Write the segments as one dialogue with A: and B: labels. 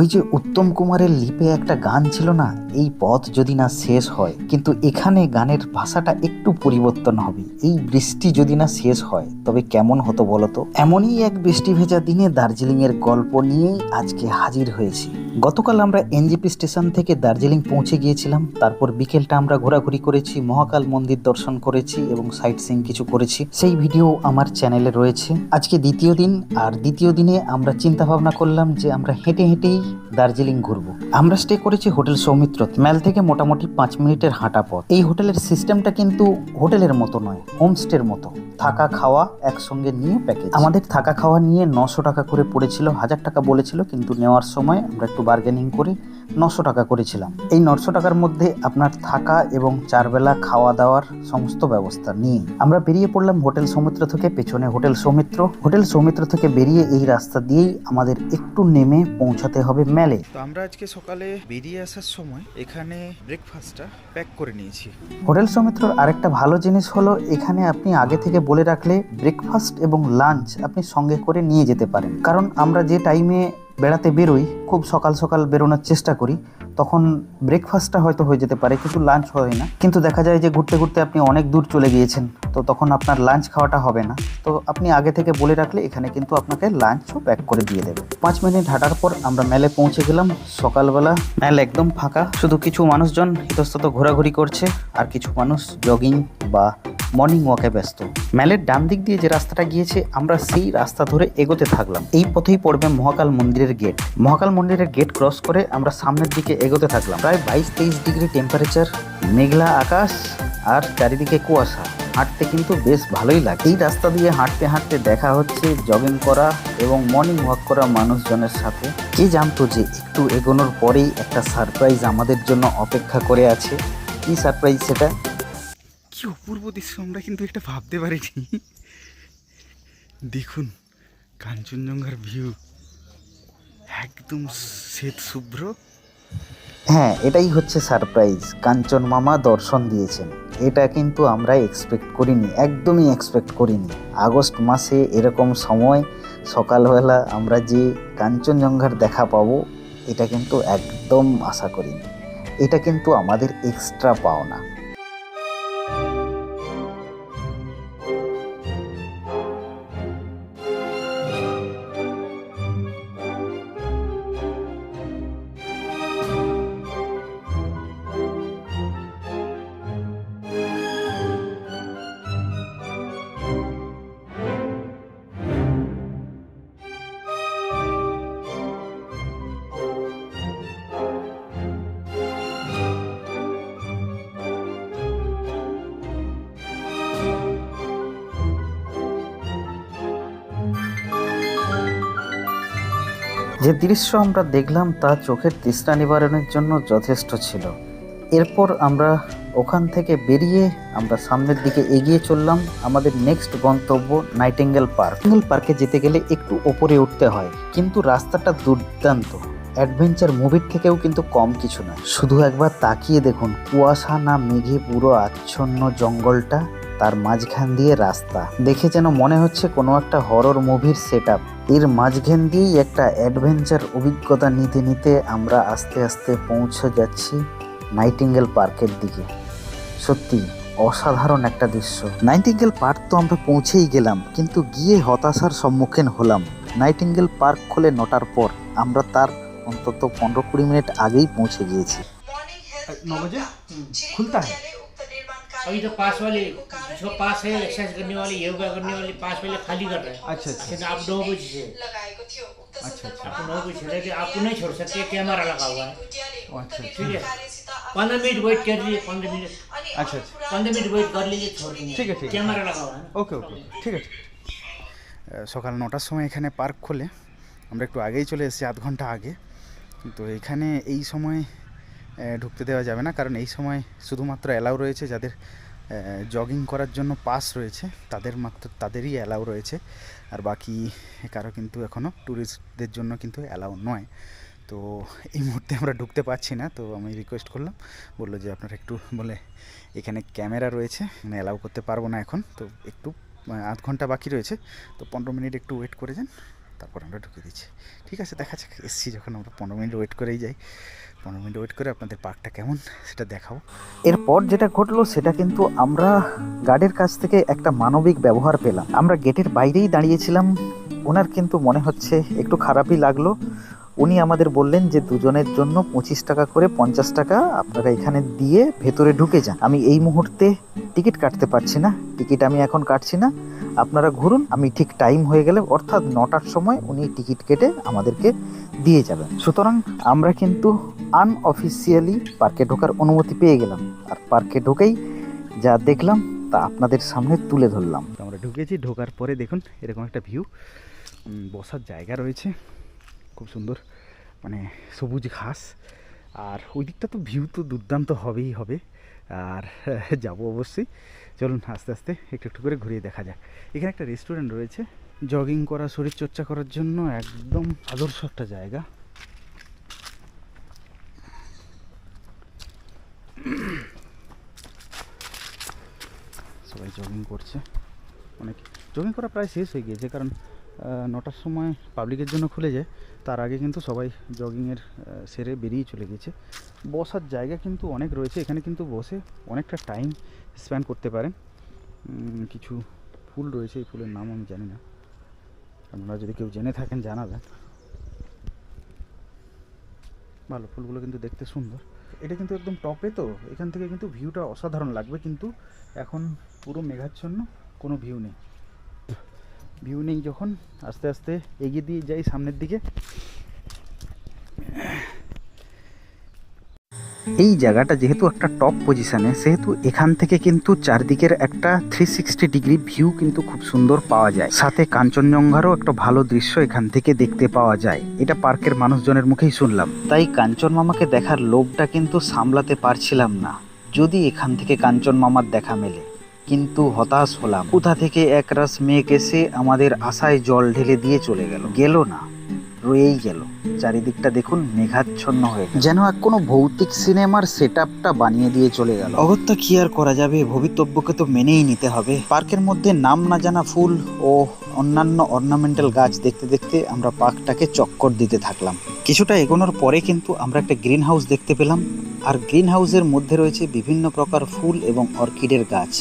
A: ওই যে উত্তম কুমারের লিপে একটা গান ছিল না, এই পথ যদি না শেষ হয়, কিন্তু এখানে গানের ভাষাটা একটু পরিবর্তন হবে। এই বৃষ্টি যদি না শেষ হয় তবে কেমন হতো বলতো। এমনই এক বৃষ্টি ভেজা দিনে দার্জিলিং এর গল্প নিয়েই আজকে হাজির হয়েছি। গতকাল আমরা এনজেপি স্টেশন থেকে দার্জিলিং পৌঁছে গিয়েছিলাম। তারপর বিকেলটা আমরা ঘোরাঘুরি করেছি, মহাকাল মন্দির দর্শন করেছি এবং সাইট সিইং কিছু করেছি। সেই ভিডিও আমার চ্যানেলে রয়েছে। আজকে দ্বিতীয় দিন, আর দ্বিতীয় দিনে আমরা চিন্তা ভাবনা করলাম যে আমরা হেঁটে হেঁটেই দার্জিলিং ঘুরবো। আমরা স্টে করেছি হোটেল সৌমিত্র, ম্যাল থেকে মোটামুটি 5 মিনিটের হাঁটা পথ। এই হোটেলের সিস্টেমটা কিন্তু হোটেলের মতো নয়, হোমস্টের মতো। থাকা খাওয়া একসঙ্গে নিয়ে প্যাকেজ। আমাদের থাকা খাওয়া নিয়ে 900 টাকা করে পড়েছিল। 1000 টাকা বলেছিল, কিন্তু নেওয়ার সময় আমরা একটু বার্গেনিং করে 900 টাকা করেছিলাম। এই 900 টাকার মধ্যে আপনার থাকা এবং 4 বেলা খাওয়া দাওয়ার সমস্ত ব্যবস্থা নিয়ে আমরা বেরিয়ে পড়লাম হোটেল সৌমিত্র থেকে। পেছনে হোটেল সৌমিত্র থেকে বেরিয়ে এই রাস্তা দিয়েই আমাদের একটু নেমে পৌঁছাতে হবে ম্যালে।
B: তো আমরা আজকে সকালে বেরিয়ে আসার সময় এখানে ব্রেকফাস্টটা প্যাক করে নিয়েছি।
A: হোটেল সৌমিত্রর আরেকটা ভালো জিনিস হলো, এখানে আপনি আগে থেকে বলে রাখলে ব্রেকফাস্ট এবং লাঞ্চ আপনি সঙ্গে করে নিয়ে যেতে পারেন। কারণ আমরা যে টাইমে বেড়াতে বেরোই, খুব সকাল সকাল বেরোনোর চেষ্টা করি, তখন ব্রেকফাস্টটা হয়তো হয়ে যেতে পারে কিন্তু লাঞ্চ হয় না। কিন্তু দেখা যায় যে ঘুরতে ঘুরতে আপনি অনেক দূর চলে গিয়েছেন, তো তখন আপনার লাঞ্চ খাওয়াটা হবে না। তো আপনি আগে থেকে বলে রাখলে এখানে কিন্তু আপনাকে লাঞ্চও প্যাক করে দিয়ে দেবে। 5 মিনিট হাঁটার পর আমরা ম্যালে পৌঁছে গেলাম। সকালবেলা ম্যাল একদম ফাঁকা, শুধু কিছু মানুষজন ইতস্তত ঘোরাঘুরি করছে আর কিছু মানুষ জগিং বা মর্নিং ওয়াকে ব্যস্ত। ম্যালের ডান দিক দিয়ে যে রাস্তাটা গিয়েছে, আমরা সেই রাস্তা ধরে এগোতে থাকলাম। এই পথেই পড়বে মহাকাল মন্দিরের গেট। মহাকাল মন্দিরের গেট ক্রস করে আমরা সামনের দিকে এগোতে থাকলাম। প্রায় 22-23 ডিগ্রি টেম্পারেচার, মেঘলা আকাশ আর চারিদিকে কুয়াশা। হাঁটতে কিন্তু বেশ ভালোই লাগে। এই রাস্তা দিয়ে হাঁটতে হাঁটতে দেখা হচ্ছে জগিং করা এবং মর্নিং ওয়াক করা মানুষজনের সাথে। কে জানতো যে একটু এগোনোর পরেই একটা সারপ্রাইজ আমাদের জন্য অপেক্ষা করে আছে। কি সারপ্রাইজ সেটা?
B: কি অপূর্ব দৃশ্য, আমরা কিন্তু এটা ভাবতে পারিনি। দেখুন কাঞ্চনজঙ্ঘার ভিউ, একদম শ্বেত শুভ্র।
A: হ্যাঁ, এটাই হচ্ছে সারপ্রাইজ। কাঞ্চন মামা দর্শন দিয়েছেন। এটা কিন্তু আমরা এক্সপেক্ট করিনি, একদমই এক্সপেক্ট করিনি। আগস্ট মাসে এরকম সময় সকালবেলা আমরা যে কাঞ্চনজঙ্ঘার দেখা পাবো, এটা কিন্তু একদম আশা করিনি। এটা কিন্তু আমাদের এক্সট্রা পাওনা। যে দৃশ্য আমরা দেখলাম তা চোখের তৃষ্ণা নিবারণের জন্য যথেষ্ট ছিল। এরপর আমরা ওখান থেকে বেরিয়ে আমরা সামনের দিকে এগিয়ে চললাম। আমাদের নেক্সট গন্তব্য নাইটিঙ্গেল পার্ক। নাইটিঙ্গেল পার্কে যেতে গেলে একটু ওপরে উঠতে হয়, কিন্তু রাস্তাটা দুর্দান্ত। অ্যাডভেঞ্চার মুভির থেকেও কিন্তু কম কিছু নয়। শুধু একবার তাকিয়ে দেখুন, কুয়াশা না মেঘে পুরো আচ্ছন্ন জঙ্গলটা, তার মাঝখান দিয়ে রাস্তা। দেখে যেন মনে হচ্ছে কোনো একটা হরর মুভির সেটআপ। এর মাঝখান দিয়েই একটা অ্যাডভেঞ্চার অভিজ্ঞতা নিতে নিতে আমরা আস্তে আস্তে পৌঁছে যাচ্ছি নাইটিঙ্গেল পার্কের দিকে। সত্যি অসাধারণ একটা দৃশ্য। নাইটিঙ্গেল পার্ক তো আমরা পৌঁছেই গেলাম, কিন্তু গিয়ে হতাশার সম্মুখীন হলাম। নাইটিঙ্গেল পার্ক খোলে 9টার পর, আমরা তার অন্তত 15-20 মিনিট আগেই পৌঁছে গিয়েছি।
B: 9 बजे खुलता है।
C: अभी तो पास वाले जो पास है एक्सरसाइज करने वाली योगा करने वाली पास वाले खाली कर रहे हैं।
B: अच्छा अच्छा
C: आप 9 बजे से
B: अच्छा अच्छा
C: आपको 9 बजे से लेके आपको नहीं छोड़ सकते, कैमरा लगा हुआ है।
B: अच्छा
C: ठीक है, 15 मिनट वेट कर लीजिए। 15 मिनट
B: अच्छा अच्छा
C: 15 मिनट वेट कर लीजिए, छोड़ देंगे।
B: ठीक है, ठीक है।
C: कैमरा लगा हुआ है ना।
B: ওকে ওকে ঠিক আছে। সকাল 9টার সময় এখানে পার্ক খোলে, আমরা একটু আগেই চলে এসেছি, আধ ঘন্টা আগে। তো এখানে এই সময় ঢুকতে দেওয়া যাবে না, কারণ এই সময় শুধুমাত্র অ্যালাউ রয়েছে যাদের জগিং করার জন্য পাস রয়েছে, তাদেরই অ্যালাউ রয়েছে। আর বাকি কারো কিন্তু এখনও ট্যুরিস্টদের জন্য কিন্তু অ্যালাউ নয়। তো এই মুহূর্তে আমরা ঢুকতে পারছি না। তো আমি রিকোয়েস্ট করলাম, বললো যে আপনারা একটু, বলে এখানে ক্যামেরা রয়েছে, মানে অ্যালাউ করতে পারবো না এখন, তো একটু আধ ঘন্টা বাকি রয়েছে, তো 15 মিনিট একটু ওয়েট করে যান, তারপর আমরা ঢুকে দিচ্ছি। ঠিক আছে, দেখা যাক। এসছি যখন আমরা 15 মিনিট ওয়েট করেই যাই। 15 মিনিট ওয়েট করে আপনাদের পার্কটা কেমন সেটা দেখাবো।
A: এরপর যেটা ঘটলো সেটা কিন্তু আমরা গার্ডের কাছ থেকে একটা মানবিক ব্যবহার পেলাম। আমরা গেটের বাইরেই দাঁড়িয়েছিলাম, ওনার কিন্তু মনে হচ্ছে একটু খারাপই লাগলো। উনি আমাদের বললেন যে দুজনের জন্য 25 টাকা করে 50 টাকা আপনারা এখানে দিয়ে ভেতরে ঢুকে যান। আমি এই মুহূর্তে টিকিট কাটতে পারছি না, টিকিট আমি এখন কাটছি না, আপনারা ঘুরুন, আমি ঠিক টাইম হয়ে গেলে অর্থাৎ 9টার সময় উনি টিকিট কেটে আমাদেরকে দিয়ে যাবেন। সুতরাং আমরা কিন্তু আনঅফিসিয়ালি পার্কে ঢোকার অনুমতি পেয়ে গেলাম, আর পার্কে ঢোকেই যা দেখলাম তা আপনাদের সামনে তুলে ধরলাম।
B: তো আমরা ঢুকেছি, ঢোকার পরে দেখুন এরকম একটা ভিউ, বসার জায়গা রয়েছে খুব সুন্দর, মানে সবুজ ঘাস, আর ওই দিকটা তো ভিউ তো দুর্দান্ত হবেই হবে। আর যাব অবশ্যই, চলুন আস্তে আস্তে একটু একটু করে ঘুরিয়ে দেখা যাক। এখানে একটা রেস্টুরেন্ট রয়েছে, জগিং করা, শরীরচর্চা করার জন্য একদম আদর্শ একটা জায়গা। সবাই জগিং করছে, অনেক জগিং করা প্রায় শেষ হয়ে গিয়েছে, কারণ 9টার সময় পাবলিকের জন্য খুলে যায়, তার আগে কিন্তু সবাই জগিংয়ের সেরে বেরিয়ে চলে গেছে। বসার জায়গা কিন্তু অনেক রয়েছে, এখানে কিন্তু বসে অনেকটা টাইম স্পেন্ড করতে পারেন। কিছু ফুল রয়েছে, এই ফুলের নাম আমি জানি না, আপনারা যদি কেউ জেনে থাকেন জানাবেন। ভালো, ফুলগুলো কিন্তু দেখতে সুন্দর। এটা কিন্তু একদম টপে, তো এখান থেকে কিন্তু ভিউটা অসাধারণ লাগবে, কিন্তু এখন পুরো মেঘাচ্ছন্ন, কোনো ভিউ নেই। ভিউ নেই যখন আস্তে আস্তে এগিয়ে দিয়ে যাই সামনের দিকে।
A: এই জায়গাটা যেহেতু একটা টপ পজিশনে, সেহেতু এখান থেকে কিন্তু চারদিকের একটা 360 ডিগ্রি ভিউ কিন্তু খুব সুন্দর পাওয়া যায়, সাথে কাঞ্চনজঙ্ঘারও একটা ভালো দৃশ্য এখান থেকে দেখতে পাওয়া যায়। এটা পার্কের মানুষজনের মুখেই শুনলাম, তাই কাঞ্চন মামাকে দেখার লোভটা কিন্তু সামলাতে পারছিলাম না, যদি এখান থেকে কাঞ্চন মামার দেখা মেলে। কিন্তু হতাশ হলাম, কোথা থেকে একরাশ মেঘ এসে আমাদের আশায় জল ঢেলে দিয়ে চলে গেল না, রয়েই গেল। চারিদিকটা দেখুন মেঘাচ্ছন্ন হয়ে গেল, যেন এক কোনো ভৌতিক সিনেমার সেটআপটা বানিয়ে দিয়ে চলে গেল। অগত্যা কি আর করা যাবে, ভবিতব্যকে তো মেনেই নিতে হবে। পার্কের মধ্যে নাম না জানা ফুল ও অন্যান্য অর্নামেন্টাল গাছ দেখতে দেখতে আমরা পার্কটাকে চক্কর দিতে থাকলাম। কিছুটা এগোনোর পরে কিন্তু আমরা একটা গ্রিন হাউস দেখতে পেলাম, আর গ্রিন হাউসের মধ্যে রয়েছে বিভিন্ন প্রকার ফুল এবং অর্কিডের গাছ।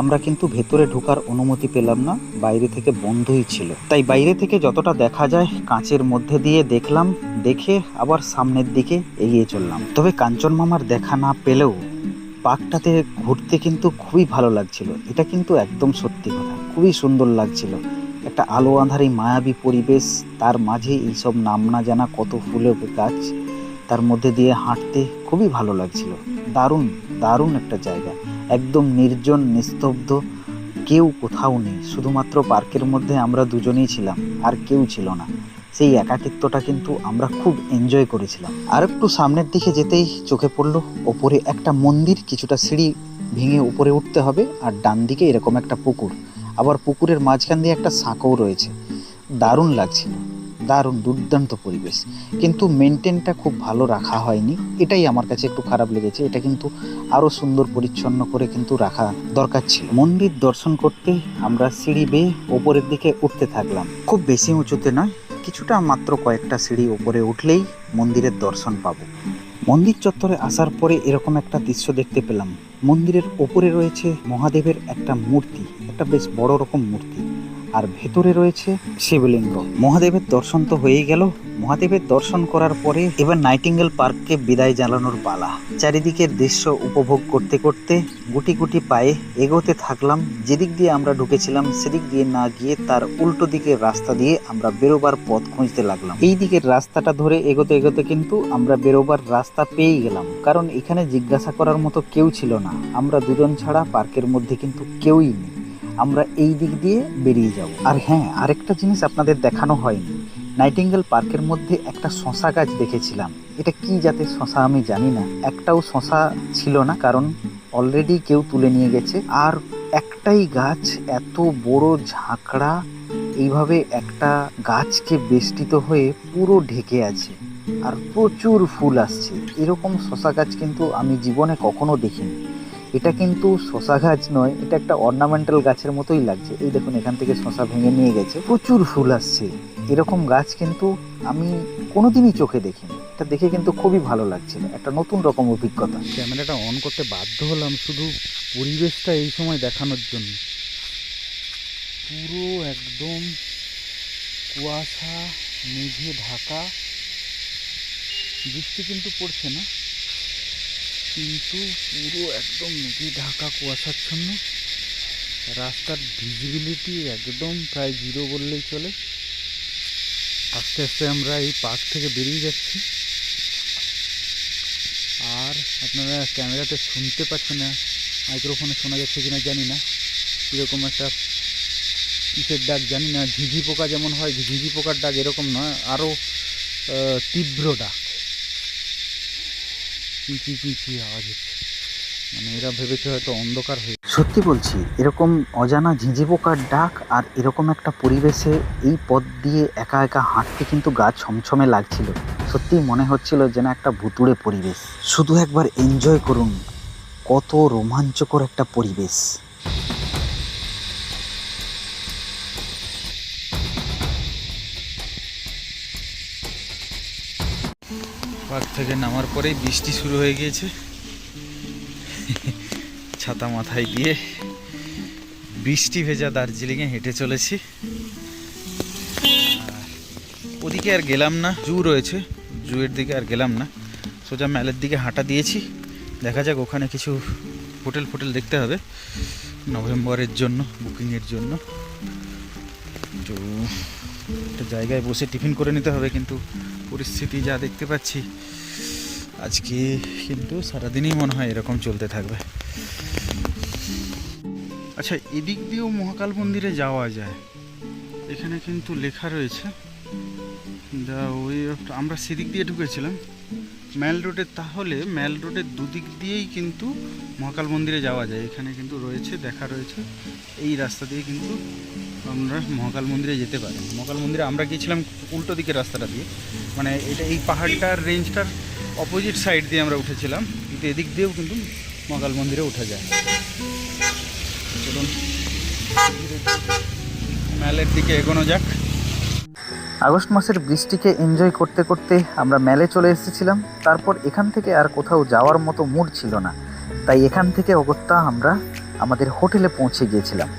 A: আমরা কিন্তু ভেতরে ঢোকার অনুমতি পেলাম না, বাইরে থেকে বন্ধই ছিল, তাই বাইরে থেকে যতটা দেখা যায় কাঁচের মধ্যে দিয়ে দেখলাম, দেখে আবার সামনের দিকে এগিয়ে চললাম। তবে কাঞ্চন মামার দেখা না পেলেও পার্কটাতে ঘুরতে কিন্তু খুবই ভালো লাগছিল, এটা কিন্তু একদম সত্যি কথা, খুবই সুন্দর লাগছিল। একটা আলো আঁধারি মায়াবী পরিবেশ, তার মাঝে এইসব নাম না জানা কত ফুলের গাছ, তার মধ্যে দিয়ে হাঁটতে খুবই ভালো লাগছিল। দারুণ দারুণ একটা জায়গা, একদম নির্জন নিস্তব্ধ, কেউ কোথাও নেই, শুধুমাত্র পার্কের মধ্যে আমরা দুজনেই ছিলাম, আর কেউ ছিল না। সেই একাকিত্বটা কিন্তু আমরা খুব এনজয় করেছিলাম। আর একটু সামনের দিকে যেতেই চোখে পড়লো ওপরে একটা মন্দির, কিছুটা সিঁড়ি ভেঙে উপরে উঠতে হবে, আর ডান দিকে এরকম একটা পুকুর, আবার পুকুরের মাঝখান দিয়ে একটা সাঁকোও রয়েছে। দারুণ লাগছিল, দারুণ দুর্দান্ত পরিবেশ, কিন্তু মেনটেনটা খুব ভালো রাখা হয়নি, এটাই আমার কাছে একটু খারাপ লেগেছে। এটা কিন্তু আরও সুন্দর পরিচ্ছন্ন করে কিন্তু রাখা দরকার ছিল। মন্দির দর্শন করতে আমরা সিঁড়ি বেয়ে ওপরের দিকে উঠতে থাকলাম, খুব বেশি উঁচুতে নয়, কিছুটা মাত্র কয়েকটা সিঁড়ি উপরে উঠলেই মন্দিরের দর্শন পাবো। মন্দির চত্বরে আসার পরে এরকম একটা দৃশ্য দেখতে পেলাম, মন্দিরের ওপরে রয়েছে মহাদেবের একটা মূর্তি, একটা বেশ বড় রকম মূর্তি, আর ভেতরে রয়েছে শিবলিঙ্গ। মহাদেবের দর্শন তো হয়েই গেল, মহাদেবের দর্শন করার পরে এবার নাইটিঙ্গেল পার্ককে বিদায় জানানোর পালা। চারিদিকের দৃশ্য উপভোগ করতে করতে গুটি গুটি পায়ে এগোতে থাকলাম। যেদিক দিয়ে আমরা ঢুকেছিলাম সেদিক দিয়ে না গিয়ে তার উল্টো দিকের রাস্তা দিয়ে আমরা বেরোবার পথ খুঁজতে লাগলাম। এই দিকের রাস্তাটা ধরে এগোতে এগোতে কিন্তু আমরা বেরোবার রাস্তা পেয়ে গেলাম, কারণ এখানে জিজ্ঞাসা করার মতো কেউ ছিল না, আমরা দুজন ছাড়া পার্কের মধ্যে কিন্তু কেউই নেই। আমরা এই দিক দিয়ে বেরিয়ে যাব। আর হ্যাঁ, আরেকটা জিনিস আপনাদের দেখানো হয়নি, নাইটিঙ্গেল পার্কের মধ্যে একটা শশা গাছ দেখেছিলাম। এটা কি জাতের শশা আমি জানি না, একটাও শশা ছিল না, কারণ অলরেডি কেউ তুলে নিয়ে গেছে। আর একটাই গাছ, এত বড় ঝাঁকড়া, এইভাবে একটা গাছকে বেষ্টিত হয়ে পুরো ঢেকে আছে, আর প্রচুর ফুল আসছে। এরকম শশা গাছ কিন্তু আমি জীবনে কখনো দেখিনি। এটা কিন্তু শশা গাছ নয়, এটা একটা অর্নামেন্টাল গাছের মতোই লাগছে। এই দেখুন, এখান থেকে শশা ভেঙে নিয়ে গেছে, প্রচুর ফুল আসছে। এরকম গাছ কিন্তু আমি কোনোদিনই চোখে দেখিনি। এটা দেখে কিন্তু খুবই ভালো লাগছিল, একটা নতুন রকম অভিজ্ঞতা।
B: ক্যামেরাটা অন করতে বাধ্য হলাম শুধু পরিবেশটা এই সময় দেখানোর জন্য। পুরো একদম কুয়াশা, মেঘে ঢাকা। বৃষ্টি কিন্তু পড়ছে না, কিন্তু পুরো একদম মেঘে ঢাকা, কুয়াশাচ্ছন্ন। রাস্তার ভিজিবিলিটি একদম প্রায় 0 বললেই চলে। আস্তে আস্তে আমরা এই পার্ক থেকে বেরিয়ে যাচ্ছি। আর আপনারা ক্যামেরাতে শুনতে পাচ্ছেন না, মাইক্রোফোনে শোনা যাচ্ছে কিনা জানি না, এরকম একটা কিসের ডাক জানি না। ঝিঝি পোকা যেমন হয়, ঝিঝি পোকার ডাক এরকম নয়, আরও তীব্র ডাক, চিঁচি চিঁচি আওয়াজ হচ্ছে। মানে এরা ভেবেছে হয়তো অন্ধকার হয়ে।
A: সত্যি বলছি, এরকম অজানা ঝিঁঝি পোকার ডাক আর এরকম একটা পরিবেশে এই পথ দিয়ে একা একা হাঁটতে কিন্তু গা ছমছমে লাগছিল। সত্যিই মনে হচ্ছিল যেন একটা ভুতুড়ে পরিবেশ। শুধু একবার এনজয় করুন, কত রোমাঞ্চকর একটা পরিবেশ।
B: পার্ক থেকে নামার পরেই বৃষ্টি শুরু হয়ে গিয়েছে। ছাতা মাথায় দিয়ে বৃষ্টি ভেজা দার্জিলিংয়ে হেঁটে চলেছি। ওদিকে আর গেলাম না, জু রয়েছে, জুয়ের দিকে আর গেলাম না, সোজা ম্যালের দিকে হাঁটা দিয়েছি। দেখা যাক, ওখানে কিছু হোটেল দেখতে হবে নভেম্বরের জন্য, বুকিংয়ের জন্য। তো একটা জায়গায় বসে টিফিন করে নিতে হবে, কিন্তু পরিস্থিতি যা দেখতে পাচ্ছি আজকে কিন্তু সারাদিনই মনে হয় এরকম চলতে থাকবে। আচ্ছা, এদিক দিয়েও মহাকাল মন্দিরে যাওয়া যায়, এখানে কিন্তু লেখা রয়েছে দ্য ওয়ে অফ। আমরা সেদিক দিয়ে ঢুকেছিলাম ম্যাল রোডে, তাহলে ম্যাল রোডের দুদিক দিয়েই কিন্তু মহাকাল মন্দিরে যাওয়া যায়। এখানে কিন্তু রয়েছে, দেখা রয়েছে, এই রাস্তা দিয়ে কিন্তু আমরা মহাকাল মন্দিরে যেতে পারি। মহাকাল মন্দিরে আমরা গিয়েছিলাম উল্টো দিকের রাস্তাটা দিয়ে, মানে এটা এই পাহাড়টার রেঞ্জটার অপোজিট সাইড দিয়ে আমরা উঠেছিলাম, কিন্তু এদিক দিয়েও কিন্তু মহাকাল মন্দিরে ওঠা যায়। চলুন ম্যালের দিকে এগোনো যাক।
A: আগস্ট মাসের বৃষ্টিকে এনজয় করতে করতে আমরা ম্যালে চলে এসেছিলাম। তারপর এখান থেকে আর কোথাও যাওয়ার মতো মুড ছিল না, তাই এখান থেকে অগত্যা আমরা আমাদের হোটেলে পৌঁছে গিয়েছিলাম।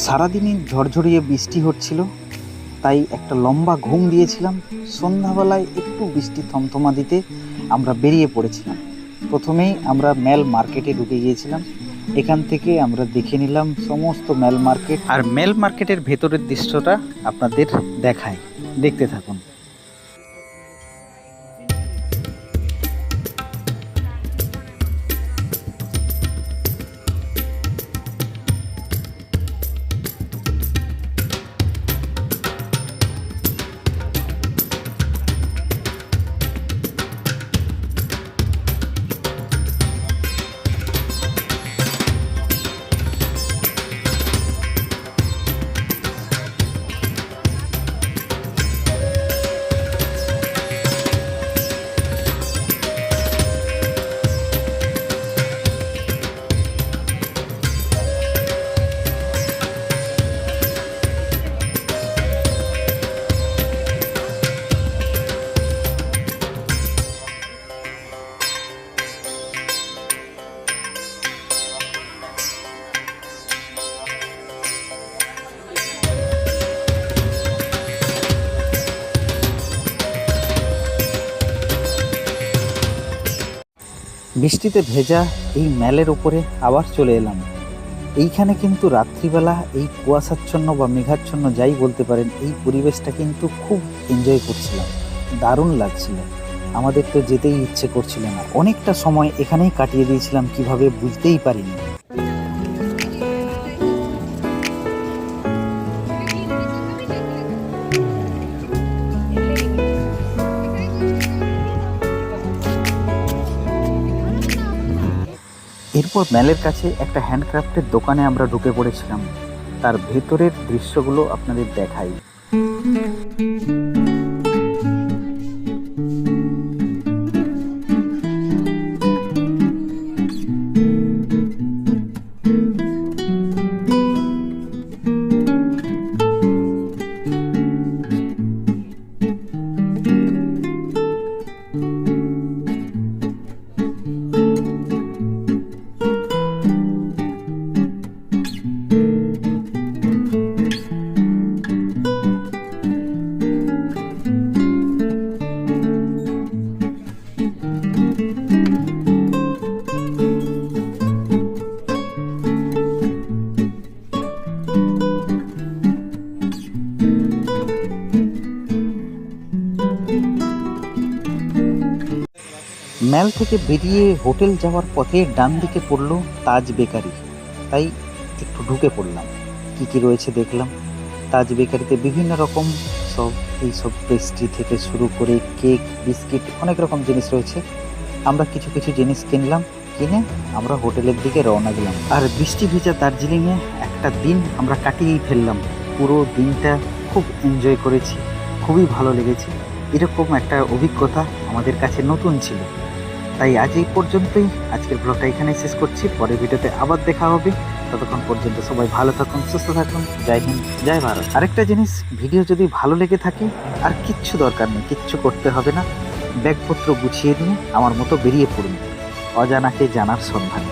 A: সারাদিনই ঝড়ঝড়িয়ে বৃষ্টি হচ্ছিল, তাই একটা লম্বা ঘুম দিয়েছিলাম। সন্ধ্যাবেলায় একটু বৃষ্টি থমথমা দিতে আমরা বেরিয়ে পড়েছিলাম। প্রথমেই আমরা ম্যাল মার্কেটে ঢুকে গিয়েছিলাম। এখান থেকে আমরা দেখে নিলাম সমস্ত ম্যাল মার্কেট, আর ম্যাল মার্কেটের ভেতরের দৃশ্যটা আপনাদের দেখায়, দেখতে থাকুন। বৃষ্টিতে ভেজা এই ম্যালের উপরে আবার চলে এলাম। এইখানে কিন্তু রাত্রিবেলা এই কুয়াশাচ্ছন্ন বা মেঘাচ্ছন্ন যাই বলতে পারেন, এই পরিবেশটা কিন্তু খুব এনজয় করছিলাম, দারুণ লাগছিল। আমাদের তো যেতেই ইচ্ছে করছিল না, অনেকটা সময় এখানেই কাটিয়ে দিয়েছিলাম, কিভাবে বুঝতেই পারিনি। এরপর ম্যালের কাছে একটা হ্যান্ডক্রাফটের দোকানে আমরা ঢুকে পড়েছিলাম। তার ভেতরের দৃশ্যগুলো আপনাদের দেখাই। ম্যাল থেকে বেরিয়ে হোটেল যাওয়ার পথে ডান দিকে পড়লো তাজ বেকারি, তাই একটু ঢুকে পড়লাম। কি কি রয়েছে দেখলাম। তাজ বেকারিতে বিভিন্ন রকম এইসব পেস্ট্রি থেকে শুরু করে কেক, বিস্কিট, অনেক রকম জিনিস রয়েছে। আমরা কিছু কিছু জিনিস কিনলাম, কিনে আমরা হোটেলের দিকে রওনা দিলাম। আর বৃষ্টি ভেজা দার্জিলিংয়ে একটা দিন আমরা কাটিয়েই ফেললাম। পুরো দিনটা খুব এনজয় করেছি, খুবই ভালো লেগেছে। এরকম একটা অভিজ্ঞতা আমাদের কাছে নতুন ছিল। তাই আজ এই পর্যন্তই, আজকের ব্লগটা এখানে শেষ করছি। পরের ভিডিওতে আবার দেখা হবে। ততক্ষণ পর্যন্ত সবাই ভালো থাকুন, সুস্থ থাকুন। জয় হিন্দ, জয় ভারত। আরেকটা জিনিস, ভিডিও যদি ভালো লেগে থাকে আর কিচ্ছু দরকার নেই, কিচ্ছু করতে হবে না। ব্যাগপত্র গুছিয়ে নিয়ে আমার মতো বেরিয়ে পড়ুন অজানাকে জানার সন্ধানে।